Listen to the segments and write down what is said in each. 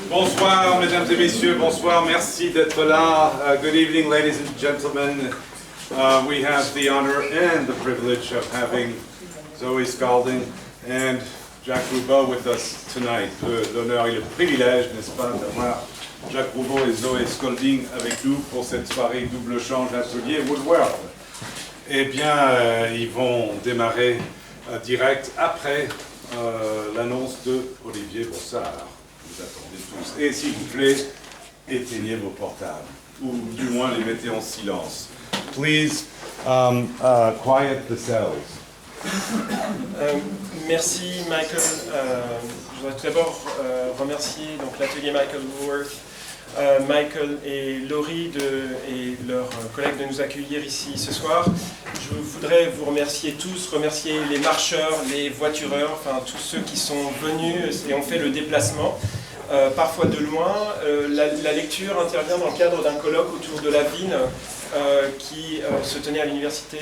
Bonsoir, mesdames et messieurs, bonsoir, merci d'être là. Good evening, ladies and gentlemen. We have the honor and the privilege of having Zoe Scalding and Jacques Roubaud with us tonight. L'honneur et le privilège, n'est-ce pas, d'avoir Jacques Roubaud et Zoe Scalding avec nous pour cette soirée double change atelier Woodworth. Eh bien, ils vont démarrer direct après l'annonce de Olivier Brossard. Vous attendez tous. Et s'il vous plaît, éteignez vos portables, ou du moins les mettez en silence. Please quiet the cells. Merci Michael. Je voudrais tout d'abord remercier donc l'atelier Michael Woodworth, Michael et Laurie et leurs collègues de nous accueillir ici ce soir. Je voudrais vous remercier tous, remercier les marcheurs, les voitureurs, enfin tous ceux qui sont venus et ont fait le déplacement, parfois de loin. La lecture intervient dans le cadre d'un colloque autour de la vigne qui se tenait à l'université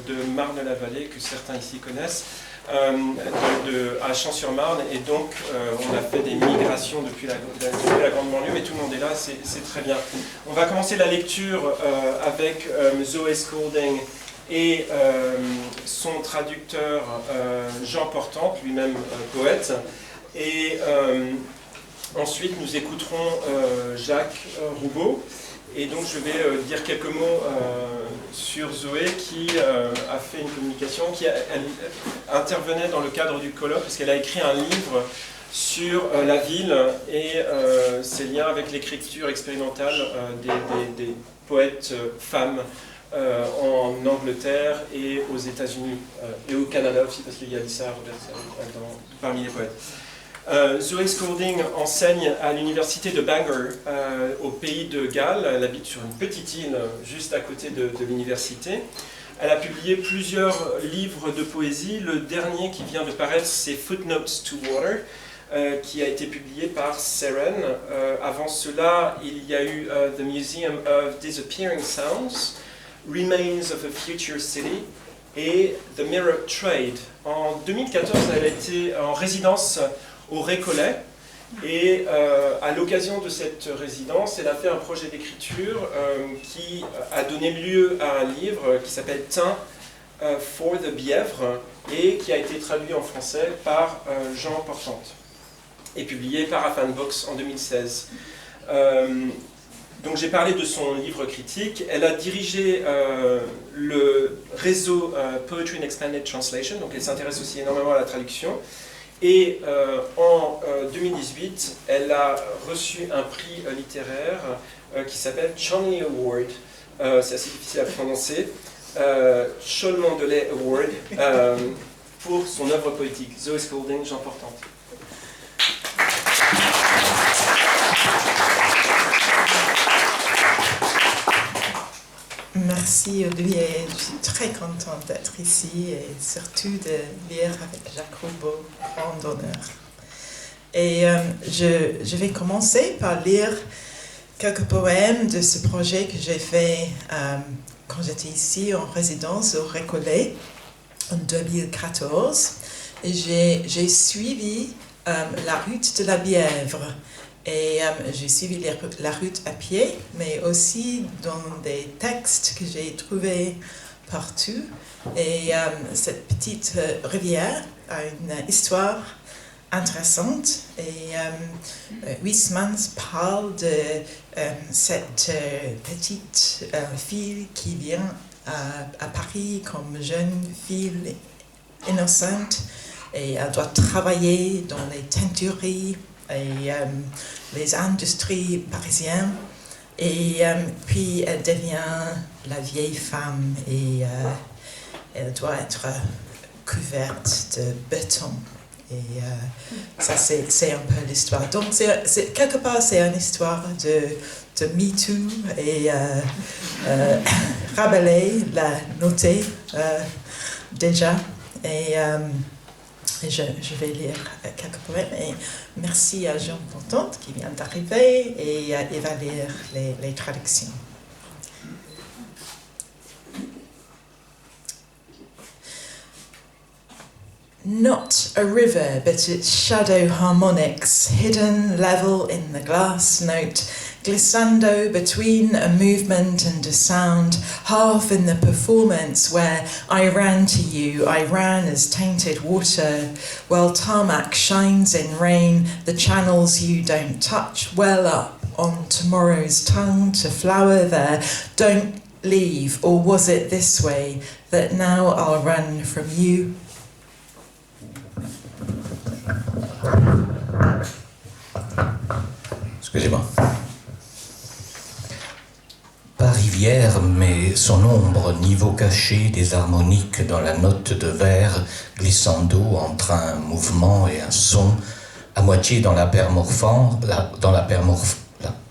de Marne-la-Vallée, que certains ici connaissent, à Champs-sur-Marne, et donc on a fait des migrations depuis la grande banlieue, mais tout le monde est là, c'est très bien. On va commencer la lecture avec Zoe Scalding et son traducteur Jean Portante, lui-même poète, et ensuite nous écouterons Jacques Roubaud. Et donc je vais dire quelques mots sur Zoé qui a fait une communication, elle intervenait dans le cadre du colloque parce qu'elle a écrit un livre sur la ville et ses liens avec l'écriture expérimentale des poètes femmes en Angleterre et aux États-Unis et au Canada aussi, parce qu'il y a Lisa Roberts parmi les poètes. Zoe Scalding enseigne à l'université de Bangor, au pays de Galles. Elle habite sur une petite île juste à côté de l'université. Elle a publié plusieurs livres de poésie. Le dernier qui vient de paraître, c'est Footnotes to Water, qui a été publié par Seren. Avant cela, il y a eu The Museum of Disappearing Sounds, Remains of a Future City et The Mirror Trade. En 2014, elle a été en résidence au Récollet, et à l'occasion de cette résidence, elle a fait un projet d'écriture qui a donné lieu à un livre qui s'appelle Thym for the Bièvre et qui a été traduit en français par Jean Portante et publié par Affan-Box en 2016. Donc j'ai parlé de son livre critique. Elle a dirigé le réseau Poetry and Expanded Translation, donc elle s'intéresse aussi énormément à la traduction. Et en 2018, elle a reçu un prix littéraire qui s'appelle Cholmondeley Award, c'est assez difficile à prononcer, Cholmondeley Award, pour son œuvre poétique. Zoe Scalding, Jean Portante. Merci Olivier, je suis très contente d'être ici et surtout de lire avec Jacques Roubaud, grand honneur. Et je vais commencer par lire quelques poèmes de ce projet que j'ai fait quand j'étais ici en résidence au Récollet en 2014. Et j'ai suivi la route de la Bièvre. Et j'ai suivi la route à pied, mais aussi dans des textes que j'ai trouvés partout. Et cette petite rivière a une histoire intéressante. Et Huysmans parle de cette petite fille qui vient à Paris comme jeune fille innocente. Et elle doit travailler dans les teintureries et les industries parisiennes, et puis elle devient la vieille femme et elle doit être couverte de béton. Et ça, c'est un peu l'histoire. Donc, quelque part, c'est une histoire de MeToo, et Rabelais l'a noté déjà. Et je vais lire quelques poèmes. Et merci à Jean Portante qui vient d'arriver, et il va lire les traductions. Not a river, but its shadow harmonics, hidden level in the glass note, glissando between a movement and a sound, half in the performance where I ran to you, I ran as tainted water, while tarmac shines in rain, the channels you don't touch well up on tomorrow's tongue to flower there, don't leave, or was it this way, that now I'll run from you? Excusez-moi. Pas rivière, mais son ombre, niveau caché des harmoniques dans la note de verre, glissando entre un mouvement et un son, à moitié dans la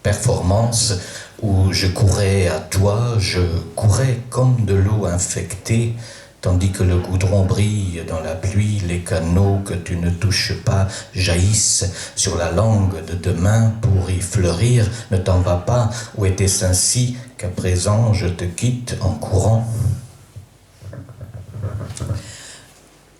performance, où je courais à toi, je courais comme de l'eau infectée, tandis que le goudron brille dans la pluie, les canaux que tu ne touches pas jaillissent sur la langue de demain pour y fleurir. Ne t'en vas pas, ou était-ce ainsi qu'à présent je te quitte en courant?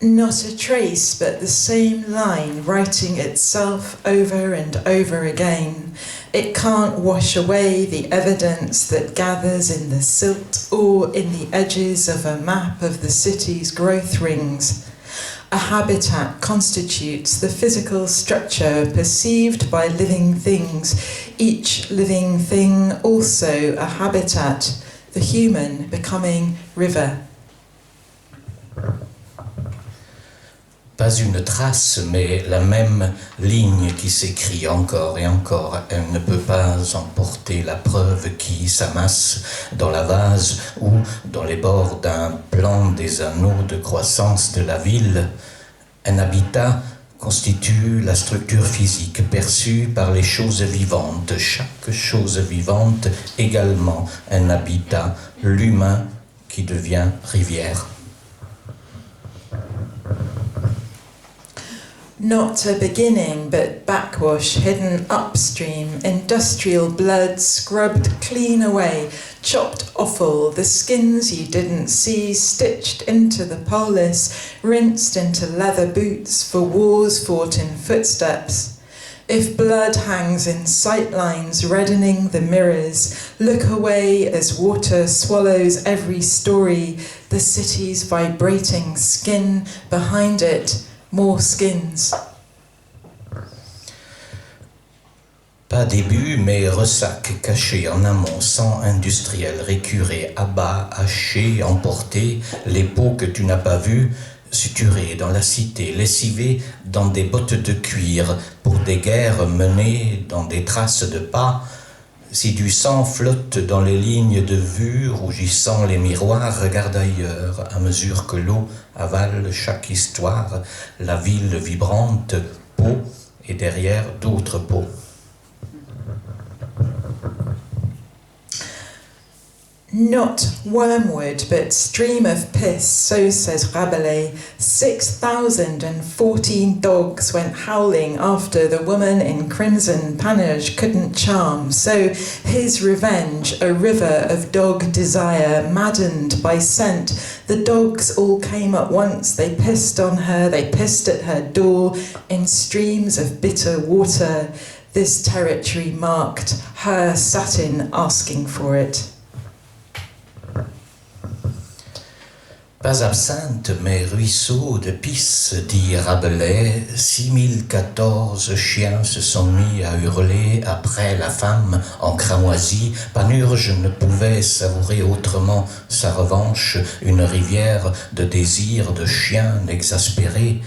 Not a trace, but the same line writing itself over and over again. It can't wash away the evidence that gathers in the silt or in the edges of a map of the city's growth rings. A habitat constitutes the physical structure perceived by living things, each living thing also a habitat, the human becoming river. Pas une trace, mais la même ligne qui s'écrit encore et encore. Elle ne peut pas emporter la preuve qui s'amasse dans la vase ou dans les bords d'un plan des anneaux de croissance de la ville. Un habitat constitue la structure physique perçue par les choses vivantes. Chaque chose vivante également un habitat, l'humain qui devient rivière. Not a beginning, but backwash hidden upstream, industrial blood scrubbed clean away, chopped offal, the skins you didn't see stitched into the polis, rinsed into leather boots for wars fought in footsteps. If blood hangs in sightlines reddening the mirrors, look away as water swallows every story, the city's vibrating skin behind it, more skins. Pas début, mais ressac caché en amont, sang industriel, récuré, abat, haché, emporté, les peaux que tu n'as pas vues, suturées dans la cité, lessivées dans des bottes de cuir, pour des guerres menées dans des traces de pas. Si du sang flotte dans les lignes de vue, rougissant les miroirs, regarde ailleurs, à mesure que l'eau avale chaque histoire, la ville vibrante, peau, et derrière d'autres peaux. Not wormwood, but stream of piss, so says Rabelais. 6,014 dogs went howling after the woman in crimson panache couldn't charm. So his revenge, a river of dog desire, maddened by scent. The dogs all came at once, they pissed on her, they pissed at her door in streams of bitter water. This territory marked, her satin asking for it. Pas absinthe, mais ruisseau de pisse, dit Rabelais. 6014 chiens se sont mis à hurler après la femme en cramoisie. Panurge ne pouvait savourer autrement sa revanche, une rivière de désir de chiens exaspérés.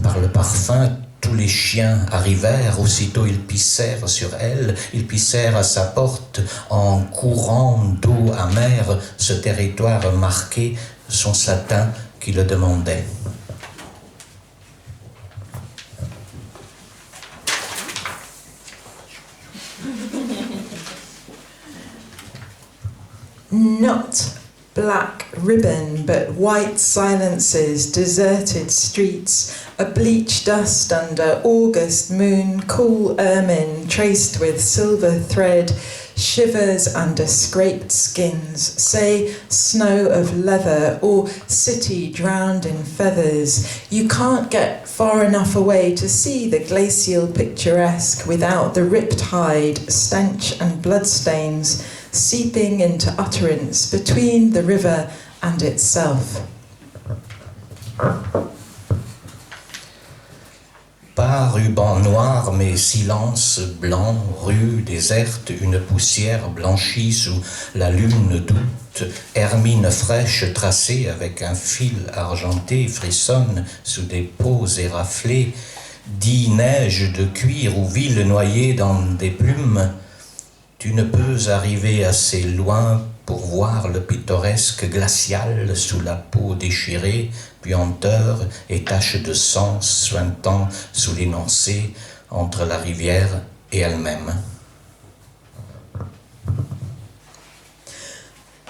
Par le parfum, tous les chiens arrivèrent, aussitôt ils pissèrent sur elle, ils pissèrent à sa porte en courant d'eau amère, ce territoire marqué, son satin qui le demandait. Not black ribbon, but white silences, deserted streets, a bleach dust under August moon, cool ermine traced with silver thread, shivers under scraped skins, say snow of leather or city drowned in feathers. You can't get far enough away to see the glacial picturesque without the ripped hide, stench and bloodstains seeping into utterance between the river and itself. Pas ruban noir, mais silence blanc, rue déserte, une poussière blanchie sous la lune d'août, hermine fraîche tracée avec un fil argenté frissonne sous des peaux éraflées, dit neige de cuir ou ville noyée dans des plumes. Tu ne peux arriver assez loin pour voir le pittoresque glacial sous la peau déchirée, puanteur et taches de sang suintant sous l'énoncé entre la rivière et elle-même.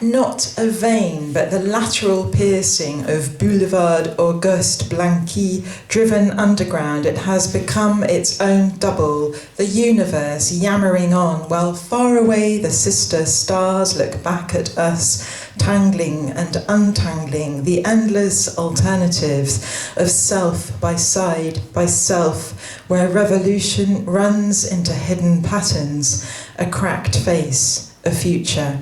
Not a vein, but the lateral piercing of Boulevard Auguste Blanqui, driven underground, it has become its own double, the universe yammering on, while far away the sister stars look back at us, tangling and untangling the endless alternatives of self by self, where revolution runs into hidden patterns, a cracked face, a future.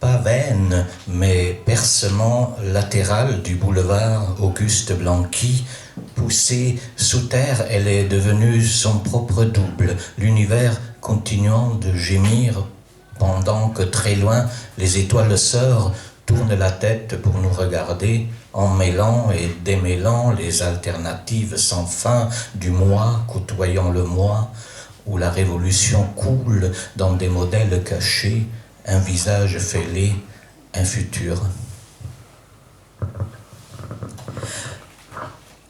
Pas veine, mais percement latéral du boulevard Auguste Blanqui, poussée sous terre, elle est devenue son propre double, l'univers continuant de gémir pendant que très loin les étoiles sœurs tournent la tête pour nous regarder, en mêlant et démêlant les alternatives sans fin du moi côtoyant le moi, où la révolution coule dans des modèles cachés, un visage fêlé, un futur.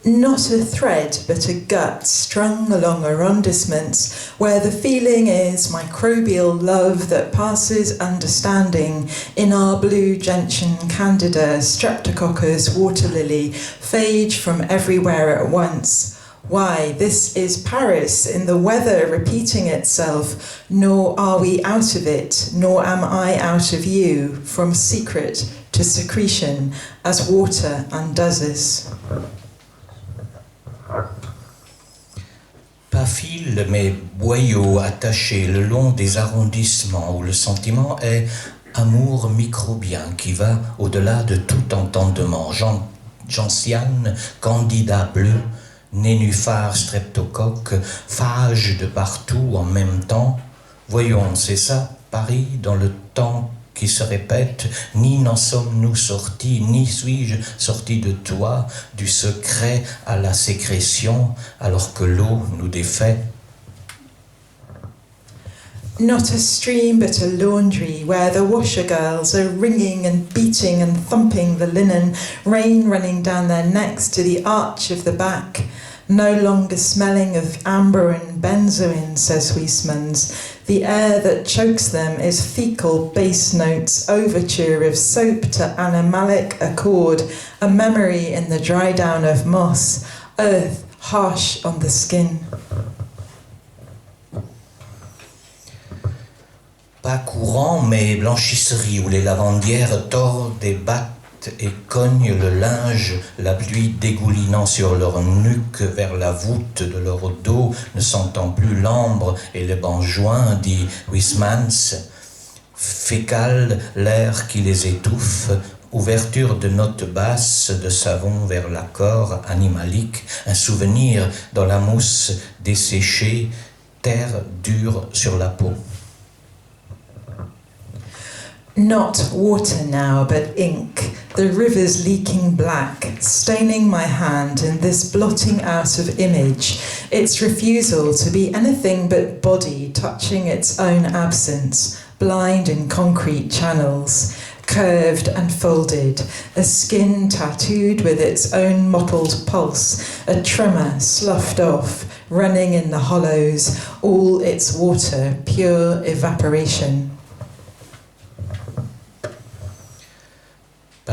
Not a thread, but a gut strung along arrondissements where the feeling is microbial love that passes understanding in our blue gentian candida, streptococcus, water lily, phage from everywhere at once. Why, this is Paris in the weather repeating itself, nor are we out of it, nor am I out of you, from secret to secretion, as water undoes us. Pas fil, mais boyau attaché le long des arrondissements où le sentiment est amour microbien qui va au-delà de tout entendement. Gentiane, candidat bleu, nénuphar streptocoque, phage de partout en même temps. Voyons, c'est ça, Paris, dans le temps qui se répète, ni n'en sommes-nous sortis, ni suis-je sorti de toi, du secret à la sécrétion, alors que l'eau nous défait. Not a stream but a laundry where the washer girls are ringing and beating and thumping the linen, rain running down their necks to the arch of the back. No longer smelling of amber and benzoin, says Huysmans. The air that chokes them is fecal bass notes, overture of soap to animalic accord, a memory in the dry down of moss, earth harsh on the skin. Pas courant, mais blanchisserie où les lavandières tordent et battent et cognent le linge, la pluie dégoulinant sur leur nuque vers la voûte de leur dos, ne sentant plus l'ambre et le benjoin, dit Huysmans. Fécal, l'air qui les étouffe, ouverture de notes basses de savon vers l'accord animalique, un souvenir dans la mousse desséchée, terre dure sur la peau. Not water now, but ink, the rivers leaking black, staining my hand in this blotting out of image, its refusal to be anything but body touching its own absence, blind in concrete channels, curved and folded, a skin tattooed with its own mottled pulse, a tremor sloughed off, running in the hollows, all its water, pure evaporation.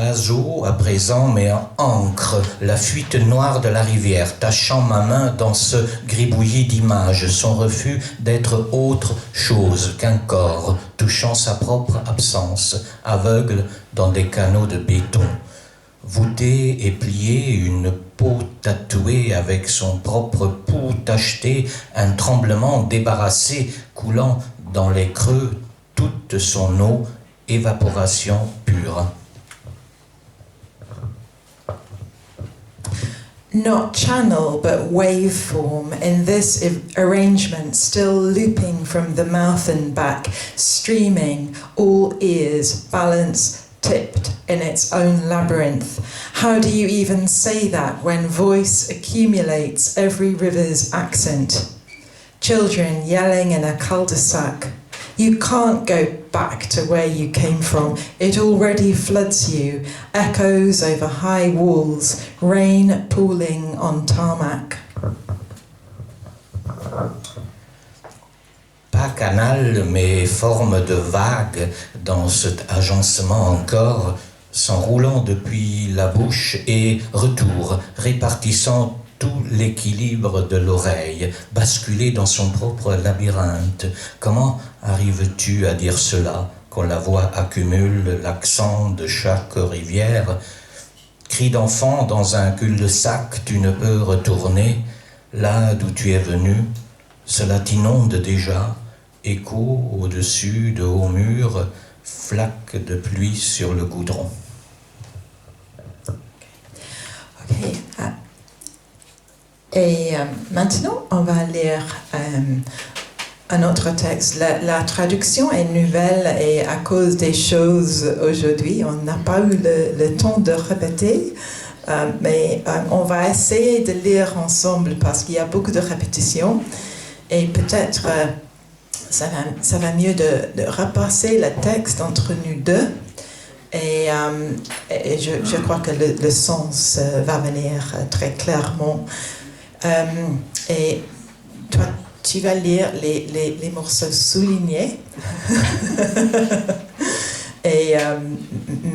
Azo, à présent, met en encre la fuite noire de la rivière, tachant ma main dans ce gribouillis d'images, son refus d'être autre chose qu'un corps, touchant sa propre absence, aveugle dans des canaux de béton. Voûtée et pliée, une peau tatouée avec son propre pouls tacheté, un tremblement débarrassé coulant dans les creux, toute son eau, évaporation pure. Not channel, but waveform in this arrangement, still looping from the mouth and back, streaming, all ears, balance, tipped in its own labyrinth. How do you even say that when voice accumulates every river's accent? Children yelling in a cul-de-sac. You can't go back to where you came from. It already floods you. Echoes over high walls. Rain pooling on tarmac. Pas canal, mais forme de vague dans cet agencement encore, s'enroulant depuis la bouche et retour, répartissant tout l'équilibre de l'oreille, basculé dans son propre labyrinthe. Comment arrives-tu à dire cela, quand la voix accumule l'accent de chaque rivière? Cri d'enfant dans un cul-de-sac, tu ne peux retourner, là d'où tu es venu, cela t'inonde déjà, écho au-dessus de hauts murs, flaque de pluie sur le goudron. Okay. Et maintenant, on va lire un autre texte. La traduction est nouvelle et à cause des choses aujourd'hui, on n'a pas eu le temps de répéter, mais on va essayer de lire ensemble parce qu'il y a beaucoup de répétitions et peut-être ça va mieux de repasser le texte entre nous deux. Et je crois que le sens va venir très clairement. Et toi, tu vas lire les morceaux soulignés. Et,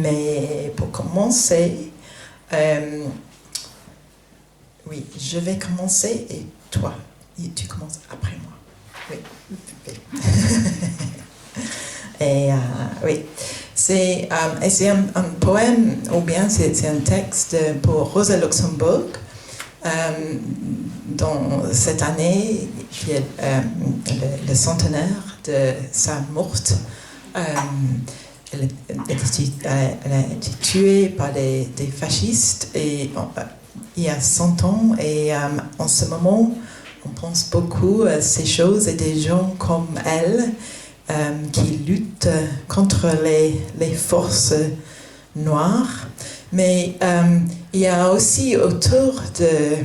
mais pour commencer, oui, je vais commencer et toi, tu commences après moi. Oui. Et oui, c'est un poème, ou bien c'est un texte pour Rosa Luxemburg. Dans cette année, qui est le centenaire de sa mort, elle a été tuée par des fascistes et, il y a 100 ans. Et en ce moment, on pense beaucoup à ces choses et des gens comme elle qui luttent contre les forces noires. Mais il y a aussi autour de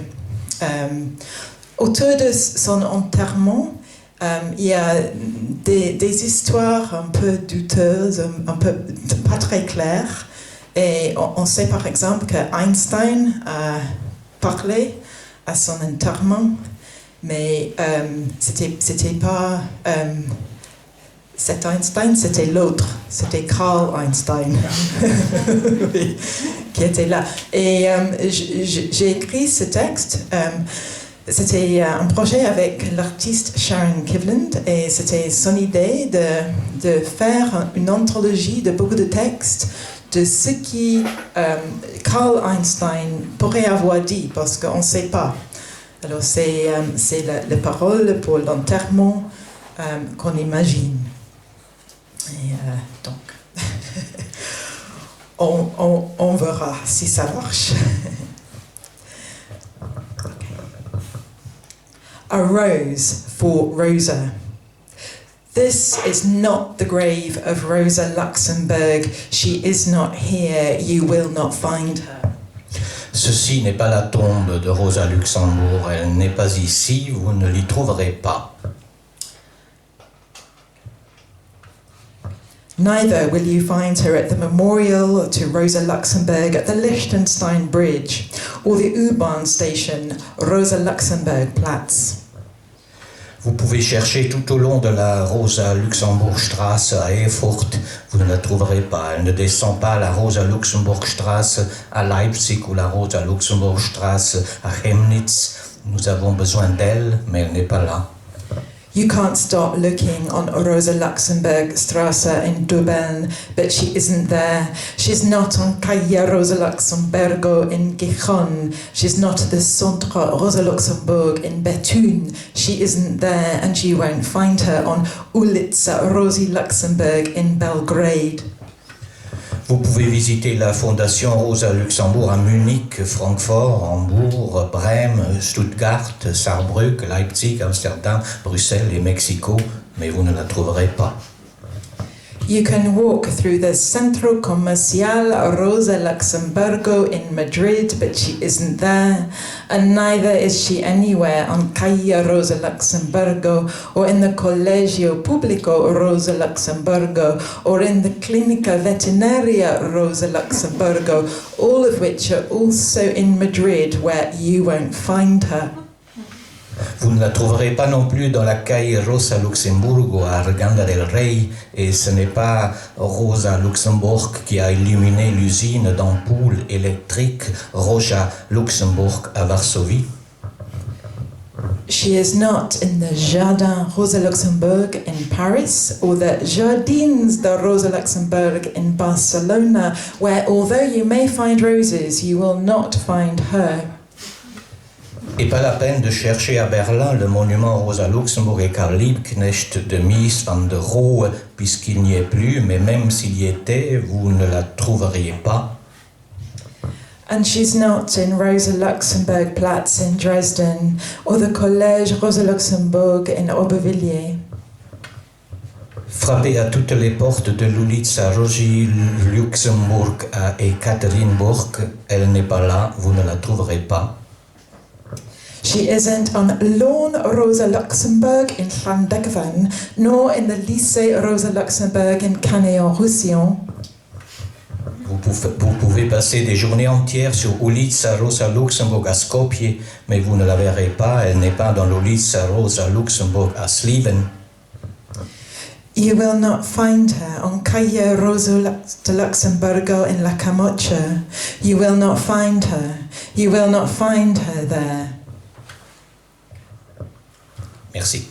son enterrement, il y a des histoires un peu douteuses, un peu pas très claires. Et on sait par exemple qu'Einstein a parlé à son enterrement, mais c'était pas cet Einstein, c'était l'autre, c'était Carl Einstein oui, qui était là. Et j'ai écrit ce texte, c'était un projet avec l'artiste Sharon Kivland, et c'était son idée de faire une anthologie de beaucoup de textes de ce qui Carl Einstein pourrait avoir dit, parce qu'on ne sait pas. Alors c'est la parole pour l'enterrement qu'on imagine. Et donc, on verra si ça marche. Okay. A rose for Rosa. This is not the grave of Rosa Luxemburg. She is not here. You will not find her. Ceci n'est pas la tombe de Rosa Luxembourg. Elle n'est pas ici. Vous ne l'y trouverez pas. Neither will you find her at the memorial to Rosa Luxemburg at the Liechtenstein Bridge or the U-Bahn station Rosa Luxemburg Platz. Vous pouvez chercher tout au long de la Rosa-Luxemburg-Straße à Erfurt, vous ne la trouverez pas. Elle ne descend pas la Rosa-Luxemburg-Straße à Leipzig ou la Rosa-Luxemburg-Straße à Chemnitz. Nous avons besoin d'elle, mais elle n'est pas là. You can't start looking on Rosa Luxemburg Strasse in Dublin, but she isn't there. She's not on Calle Rosa Luxemburgo in Gijón. She's not at the Centre Rosa Luxemburg in Bethune. She isn't there, and you won't find her on Ulica Rosi Luxemburg in Belgrade. Vous pouvez visiter la Fondation Rosa Luxemburg à Munich, Francfort, Hambourg, Brême, Stuttgart, Saarbrück, Leipzig, Amsterdam, Bruxelles et Mexico, mais vous ne la trouverez pas. You can walk through the Centro Comercial Rosa Luxemburgo in Madrid, but she isn't there, and neither is she anywhere on Calle Rosa Luxemburgo, or in the Colegio Público Rosa Luxemburgo, or in the Clinica Veterinaria Rosa Luxemburgo, all of which are also in Madrid, where you won't find her. Vous ne la trouverez pas non plus dans la Calle Rosa Luxemburgo à Arganda del Rey, et ce n'est pas Rosa Luxemburg qui a illuminé l'usine d'ampoules électriques Rosa Luxemburg à Varsovie. She is not in the Jardin Rosa Luxemburg in Paris or the Jardins de Rosa Luxemburg in Barcelona, where although you may find roses, you will not find her. Et pas la peine de chercher à Berlin le monument Rosa Luxemburg et Karl Liebknecht de Mies van der Rohe, puisqu'il n'y est plus, mais même s'il y était, vous ne la trouveriez pas. And she's not in Rosa Luxemburg Platz in Dresden or the Collège Rosa Luxemburg in Aubervilliers. Frappez à toutes les portes de l'Ulica Rosi Luxemburg à Ekaterinburg, elle n'est pas là, vous ne la trouverez pas. She isn't on Lawn Rosa Luxemburg in Llandegvan, nor in the Lycée Rosa Luxemburg in Canet-en-Roussillon. Vous pouvez passer des journées entières sur Ulica Rosa Luxemburg à Skopje, mais vous ne la verrez pas, elle n'est pas dans l'Ulica Rosa Luxemburg à Sliven. You will not find her on Calle Rosa de Luxemburgo in La Camocha. You will not find her. You will not find her there. Merci.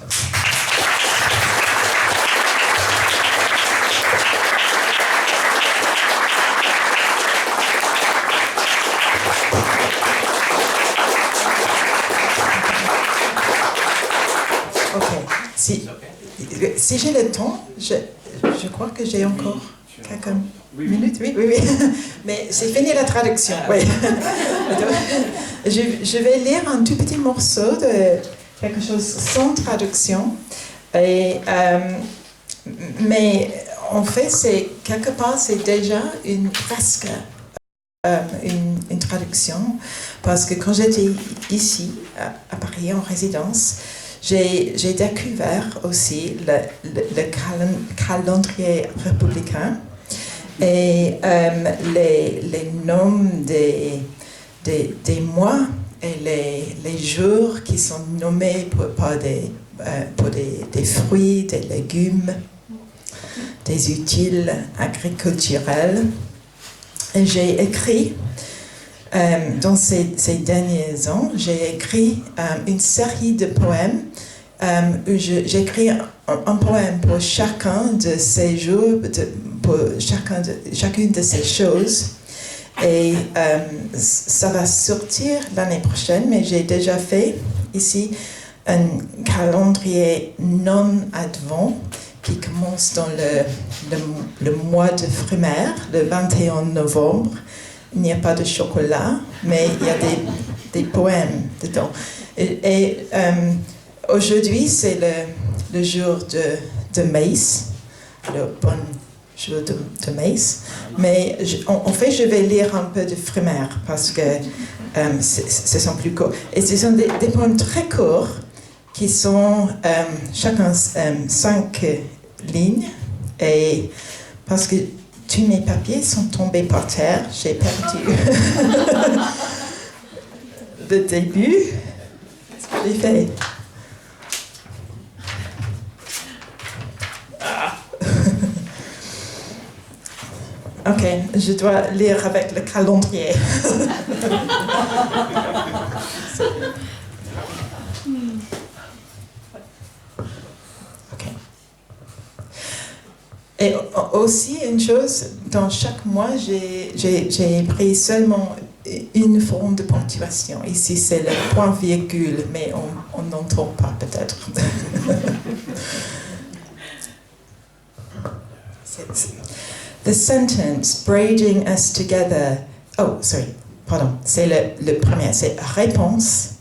Ok. Si j'ai le temps, je crois que j'ai encore quelques minutes. Oui. Mais c'est fini la traduction. Oui. Je vais lire un tout petit morceau de quelque chose sans traduction. Mais en fait, quelque part, c'est déjà presque une traduction. Parce que quand j'étais ici, à Paris, en résidence, j'ai découvert aussi le calendrier républicain et les noms des mois et les jours qui sont nommés pour des fruits, des légumes, des utiles agriculturels. Et j'ai écrit, dans ces derniers ans, j'ai écrit une série de poèmes où j'ai écrit un poème pour chacun de ces jours, pour chacune de ces choses. Et ça va sortir l'année prochaine, mais j'ai déjà fait ici un calendrier non-advent qui commence dans le mois de Frimaire, le 21 novembre. Il n'y a pas de chocolat, mais il y a des poèmes dedans. Et aujourd'hui, c'est le jour de maïs, le bon jour de maïs. Mais en fait, je vais lire un peu de Frimaire parce que ce sont plus courts. Et ce sont des poèmes très courts qui sont chacun 5 lignes. Et parce que tous mes papiers sont tombés par terre, j'ai perdu le début. Qu'est-ce que j'ai fait? Ok, je dois lire avec le calendrier. Ok. Et aussi une chose, dans chaque mois, j'ai pris seulement une forme de ponctuation. Ici, c'est le point-virgule, mais on n'entend pas peut-être. The sentence braiding us together. Oh, sorry, pardon. C'est le premier. C'est réponse,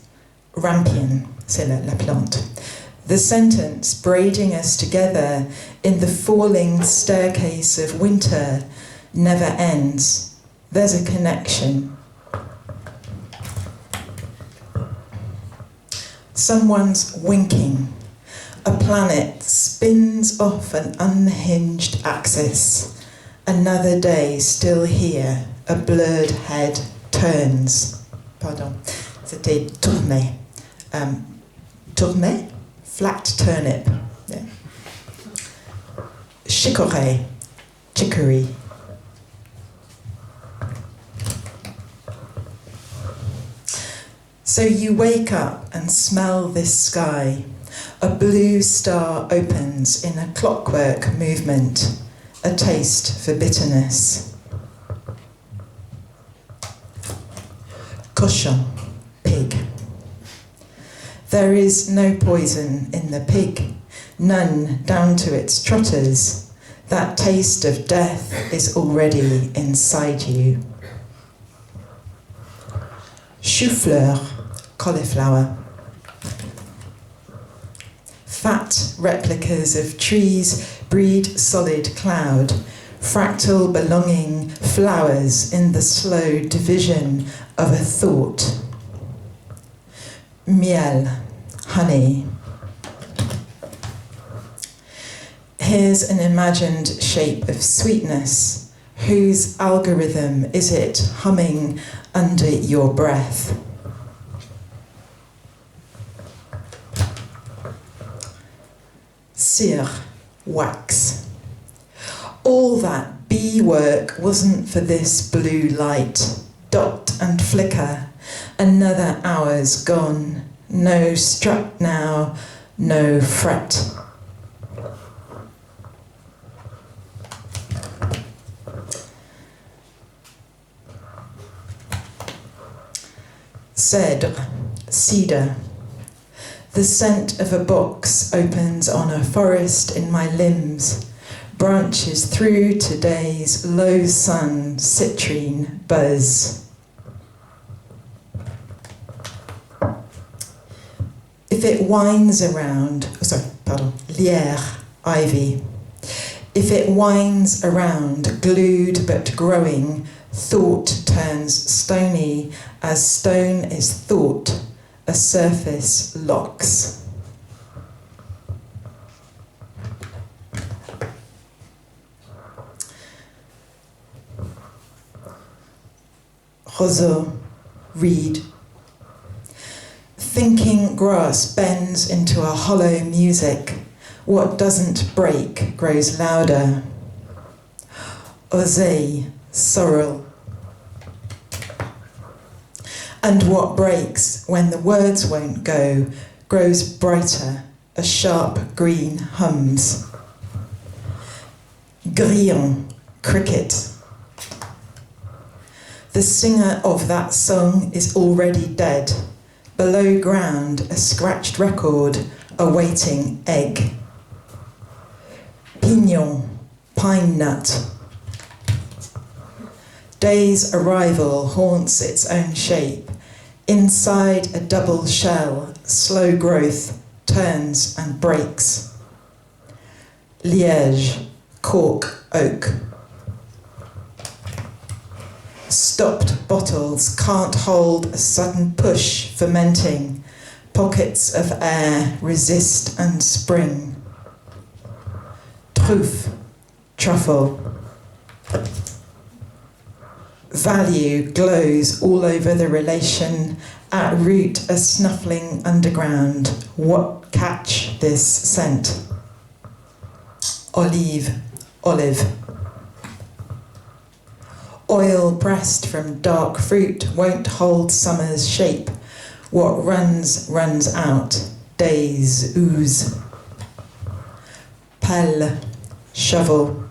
rampion. C'est la plante. The sentence braiding us together in the falling staircase of winter never ends. There's a connection. Someone's winking. A planet spins off an unhinged axis. Another day still here. A blurred head turns. Pardon. C'était tourner. Tourner? Flat turnip. Yeah. Chicorée. Chicory. So you wake up and smell this sky. A blue star opens in a clockwork movement, a taste for bitterness. Cochon, pig. There is no poison in the pig, none down to its trotters. That taste of death is already inside you. Chou-fleur, cauliflower. Fat replicas of trees breed solid cloud, fractal belonging flowers in the slow division of a thought. Miel, honey. Here's an imagined shape of sweetness. Whose algorithm is it humming under your breath? Cire, wax. All that bee work wasn't for this blue light. Dot and flicker. Another hour's gone. No strut now, no fret. Cèdre, cedar. The scent of a box opens on a forest in my limbs, branches through today's low sun citrine buzz. If it winds around, lierre, ivy. If it winds around, glued but growing, thought turns stony as stone is thought. A surface locks. Roseau, reed. Thinking grass bends into a hollow music. What doesn't break grows louder. Oseille, sorrel. And what breaks when the words won't go grows brighter, a sharp green hums. Grillon, cricket. The singer of that song is already dead. Below ground, a scratched record awaiting egg. Pignon, pine nut. Day's arrival haunts its own shape. Inside a double shell, slow growth turns and breaks. Liège, cork, oak. Stopped bottles can't hold a sudden push, fermenting. Pockets of air resist and spring. Truffe, truffle. Value glows all over the relation, at root a snuffling underground. What catch this scent? Olive, olive. Oil pressed from dark fruit won't hold summer's shape. What runs, runs out. Days ooze. Pelle, shovel.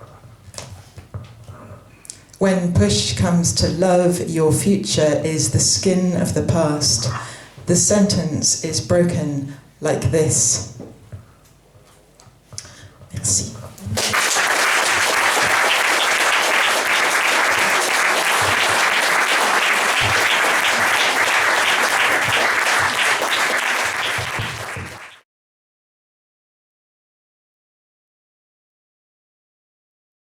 When push comes to love, your future is the skin of the past. The sentence is broken like this. Merci.